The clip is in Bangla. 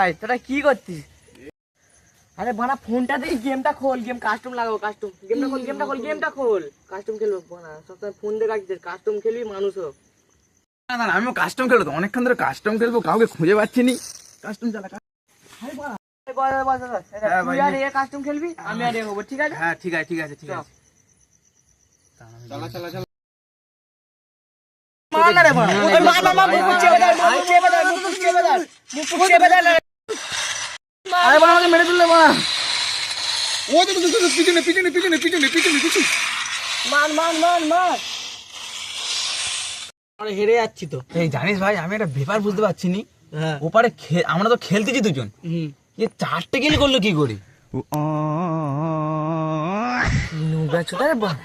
ভাই তোরা কি করছিস? আরে বানা ফোনটা দিয়ে গেমটা খোল, গেম কাস্টম লাগাবো, কাস্টম গেমটা খোল কাস্টম খেলবো। বানা সবসময় ফোন দিয়ে রাখছিস, কাস্টম খেলবি মানুষ হোক। না না আমিও কাস্টম খেলবো তো, অনেকক্ষণ ধরে কাস্টম খেলবো, কাউকে খুঁজে পাচ্ছি নি। কাস্টম চালা তুই আর এ কাস্টম খেলবি, আমি আর এ হবো, ঠিক আছে? হ্যাঁ ঠিক আছে ঠিক আছে ঠিক আছে। মার না রে বানা, ওই মার মুখ চেপে দাও, মুখ চেপে দাও। আরে বানা আমাকে মেরে দিলে বানা। ও তো পিছনে পিছনে পিছনে পিছনে পিছনে পিছনে মার। আরে হেরে যাচ্ছি তো। এই জানিস ভাই আমি একটা ব্যাপার বুঝতে পারছি নি। হ্যাঁ ওপারে আমরা তো খেলতেছি দুজন, এ 4টে কিল করলো কি করে? নুগা চোদারে বানা।